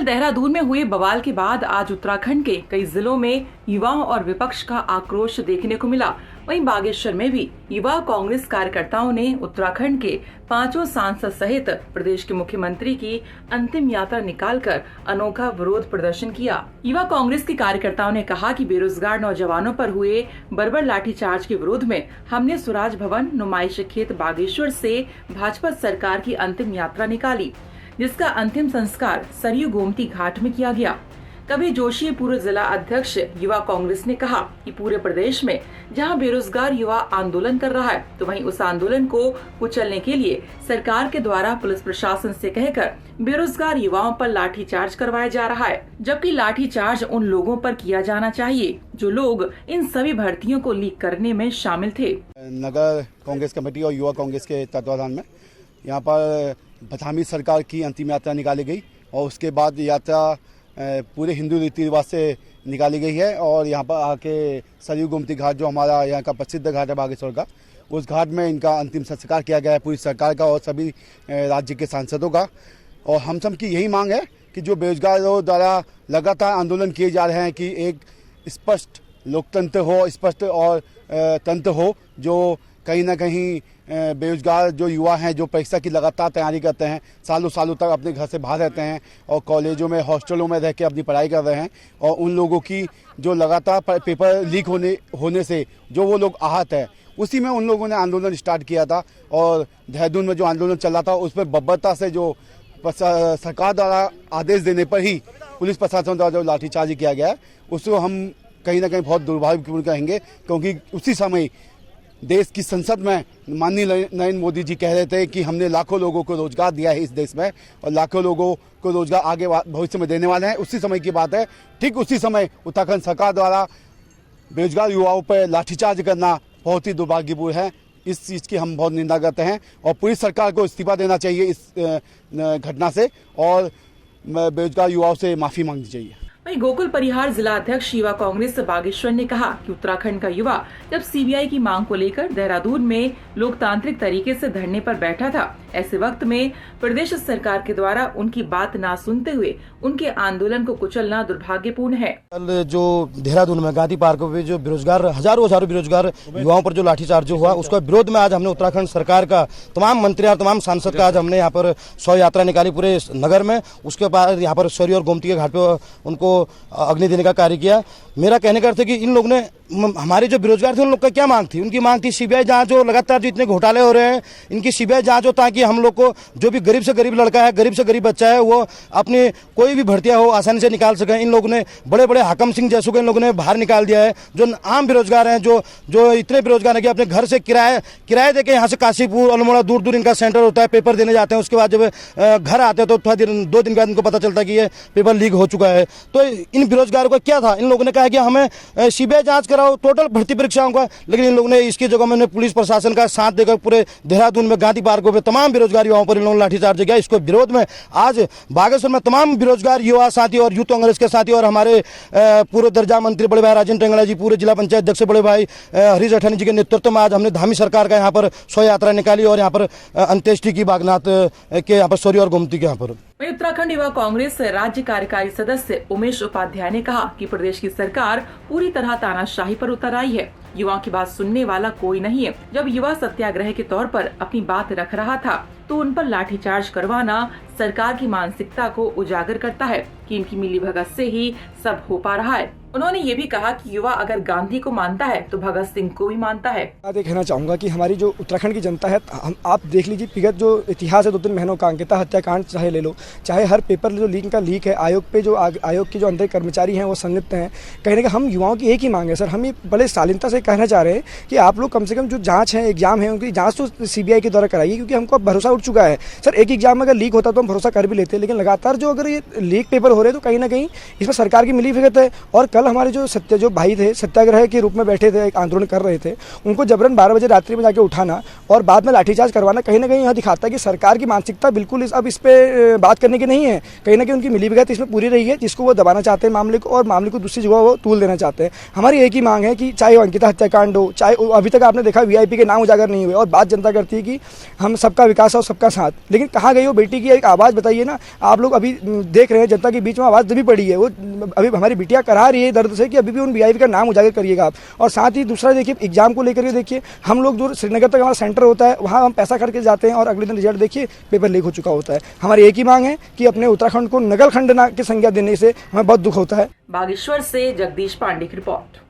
कल देहरादून में हुए बवाल के बाद आज उत्तराखंड के कई जिलों में युवाओं और विपक्ष का आक्रोश देखने को मिला। वहीं बागेश्वर में भी युवा कांग्रेस कार्यकर्ताओं ने उत्तराखंड के 5 सांसद सहित प्रदेश के मुख्यमंत्री की अंतिम यात्रा निकालकर अनोखा विरोध प्रदर्शन किया। युवा कांग्रेस के कार्यकर्ताओं ने कहा कि बेरोजगार नौजवानों पर हुए बर्बर लाठीचार्ज के विरोध में हमने स्वराज भवन नुमाइश खेत बागेश्वर से भाजपा सरकार की अंतिम यात्रा निकाली, जिसका अंतिम संस्कार सरयू गोमती घाट में किया गया। कवि जोशी पूर्व जिला अध्यक्ष युवा कांग्रेस ने कहा कि पूरे प्रदेश में जहां बेरोजगार युवा आंदोलन कर रहा है, तो वहीं उस आंदोलन को कुचलने के लिए सरकार के द्वारा पुलिस प्रशासन से कहकर बेरोजगार युवाओं पर लाठीचार्ज करवाया जा रहा है, जबकि लाठीचार्ज उन लोगों पर किया जाना चाहिए जो लोग इन सभी भर्तियों को लीक करने में शामिल थे। नगर कांग्रेस कमेटी और युवा कांग्रेस के तत्वाधान में यहाँ पर बथामी सरकार की अंतिम यात्रा निकाली गई और उसके बाद यात्रा पूरे हिंदू रीति रिवाज से निकाली गई है और यहाँ पर आके सरयू गोमती घाट, जो हमारा यहाँ का प्रसिद्ध घाट है बागेश्वर का, उस घाट में इनका अंतिम संस्कार किया गया है पूरी सरकार का और सभी राज्य के सांसदों का। और हम सब की यही मांग है कि जो बेरोजगारों द्वारा लगातार आंदोलन किए जा रहे हैं कि एक स्पष्ट लोकतंत्र हो, स्पष्ट और तंत्र हो, जो कहीं ना कहीं बेरोजगार जो युवा हैं जो परीक्षा की लगातार तैयारी करते हैं, सालों सालों तक अपने घर से बाहर रहते हैं और कॉलेजों में हॉस्टलों में रह के अपनी पढ़ाई कर रहे हैं, और उन लोगों की जो लगातार पेपर लीक होने से जो वो लोग आहत है, उसी में उन लोगों ने आंदोलन स्टार्ट किया था। और देहरादून में जो आंदोलन चल रहा था उसमें बर्बरता से जो सरकार द्वारा आदेश देने पर ही पुलिस प्रशासन द्वारा जो लाठीचार्ज किया गया है, उसको हम कहीं ना कहीं बहुत दुर्भाग्यपूर्ण कहेंगे, क्योंकि उसी समय देश की संसद में माननीय नरेंद्र मोदी जी कह रहे थे कि हमने लाखों लोगों को रोजगार दिया है इस देश में और लाखों लोगों को रोजगार आगे भविष्य में देने वाले हैं। उसी समय की बात है, ठीक उसी समय उत्तराखंड सरकार द्वारा बेरोजगार युवाओं पर लाठीचार्ज करना बहुत ही दुर्भाग्यपूर्ण है। इस चीज़ की हम बहुत निंदा करते हैं और पूरी सरकार को इस्तीफा देना चाहिए इस घटना से और बेरोजगार युवाओं से माफ़ी मांगनी चाहिए। वहीं गोकुल परिहार जिला अध्यक्ष युवा कांग्रेस बागेश्वर ने कहा कि उत्तराखंड का युवा जब सीबीआई की मांग को लेकर देहरादून में लोकतांत्रिक तरीके से धरने पर बैठा था, ऐसे वक्त में प्रदेश सरकार के द्वारा उनकी बात ना सुनते हुए उनके आंदोलन को कुचलना दुर्भाग्यपूर्ण है। कल जो देहरादून में गांधी पार्क में जो बेरोजगार हजारों बेरोजगार युवाओं पर जो लाठीचार्ज हुआ, उसका विरोध में आज हमने उत्तराखंड सरकार का तमाम मंत्री और तमाम सांसद का आज हमने यहाँ पर शव यात्रा निकाली पूरे नगर में। उसके बाद यहाँ पर सरयू और गोमती के घाट पे उनको अग्नि देने का कार्य किया। मेरा कहने का अर्थ है कि इन लोग ने हमारे जो बेरोजगार थे उन लोग का क्या मांग थी? उनकी मांग थी सीबीआई जांच हो, लगातार जो इतने घोटाले हो रहे हैं इनकी सीबीआई जांच हो, ताकि हम लोग को जो भी गरीब से गरीब लड़का है, गरीब से गरीब बच्चा है, वो अपनी कोई भी भर्तियां हो आसानी से निकाल सके। इन लोगों ने बड़े बड़े हाकम सिंह जैसों को इन लोगों ने बाहर निकाल दिया है। जो आम बेरोजगार हैं, जो इतने बेरोजगार है कि अपने घर से किराए देके यहाँ से काशीपुर अल्मोड़ा दूर इनका सेंटर होता है, पेपर देने जाते हैं। उसके बाद जब घर आते हैं तो थोड़ा 2 दिन बाद इनको पता चलता है कि ये पेपर लीक हो चुका है। तो इन बेरोजगारों का क्या था? इन लोगों ने कहा कि हमें सीबीआई जांच कराओ टोटल भर्ती परीक्षाओं का, लेकिन इन लोगों ने इसकी जगह में पुलिस प्रशासन का साथ देकर पूरे देहरादून में गांधी पार्कों पे तमाम बेरोजगार युवाओं पर इन लोगों ने लाठीचार्ज किया। इसको विरोध में आज बागेश्वर में तमाम बेरोजगार युवा साथी और यूथ कांग्रेस के साथी और हमारे पूर्व दर्जा मंत्री बड़े भाई राजेंद्र टेंगड़ा जी, पूरे जिला पंचायत अध्यक्ष बड़े भाई हरीश अठानी जी के नेतृत्व में आज हमने धामी सरकार का यहाँ पर शव यात्रा निकाली और यहाँ पर अंत्येष्टि की बागनाथ के यहाँ पर सरयू और गोमती के यहाँ पर। वहीं उत्तराखंड युवा कांग्रेस राज्य कार्यकारी सदस्य उमेश उपाध्याय ने कहा कि प्रदेश की सरकार पूरी तरह तानाशाही पर उतर आई है। युवाओं की बात सुनने वाला कोई नहीं है। जब युवा सत्याग्रह के तौर पर अपनी बात रख रहा था तो उन पर लाठीचार्ज करवाना सरकार की मानसिकता को उजागर करता है कि इनकी मिलीभगत से ही सब हो पा रहा है। उन्होंने ये भी कहा कि युवा अगर गांधी को मानता है तो भगत सिंह को भी मानता है। मैं कहना चाहूंगा कि हमारी जो उत्तराखंड की जनता है, आप देख लीजिए विगत जो इतिहास है 2-3 महीनों का, अंकिता हत्याकांड चाहे ले लो, चाहे हर पेपर जो लीक है, आयोग पे जो आयोग के जो अंदर कर्मचारी हैं वो संलिप्त हैं। कहने का हम युवाओं की एक ही मांग है सर, हम ये बड़े शालीनता से कहना चाह रहे हैं कि आप लोग कम से कम जो जाँच है, एग्जाम है, उनकी जाँच तो सीबीआई के द्वारा कराइए, क्योंकि हमको भरोसा उठ चुका है सर। एक एग्जाम अगर लीक होता तो हम भरोसा कर भी लेते, लेकिन लगातार जो अगर ये लीक पेपर हो रहे हैं तो कहीं ना कहीं इसमें सरकार की मिलीभगत है। और कल कल हमारे जो भाई थे, सत्याग्रह के रूप में बैठे थे, एक आंदोलन कर रहे थे, उनको जबरन 12 बजे रात्रि में जाके उठाना और बाद में लाठीचार्ज करवाना कहीं ना कहीं यह दिखाता है कि सरकार की मानसिकता बिल्कुल अब इस पे बात करने की नहीं है। कहीं ना कहीं उनकी मिलीभगत इसमें पूरी रही है, जिसको वो दबाना चाहते हैं मामले को, और मामले को दूसरी जगह वो तूल देना चाहते हैं। हमारी एक ही मांग है कि चाहे वो अंकिता हत्याकांड हो, चाहे अभी तक आपने देखा वीआईपी के नाम उजागर नहीं हुए, और बात जनता करती है कि हम सबका विकास और सबका साथ, लेकिन कहाँ गई वो बेटी की एक आवाज़ बताइए ना। आप लोग अभी देख रहे हैं जनता के बीच में आवाज़ दबी पड़ी है, वो अभी हमारी बिटिया करा रही है दर्द से कि अभी भी उन वीआईपी का नाम उजागर करिएगा आप। और साथ ही दूसरा देखिए, एग्जाम को लेकर के देखिए, हम लोग दूर श्रीनगर तक हमारा सेंटर होता है, वहाँ हम पैसा खर्च के जाते हैं और अगले दिन रिजल्ट देखिए पेपर लीक हो चुका होता है। हमारी एक ही मांग है कि अपने उत्तराखंड को नगल खंड की संज्ञा देने से हमें बहुत दुख होता है। बागेश्वर से जगदीश पांडे की रिपोर्ट।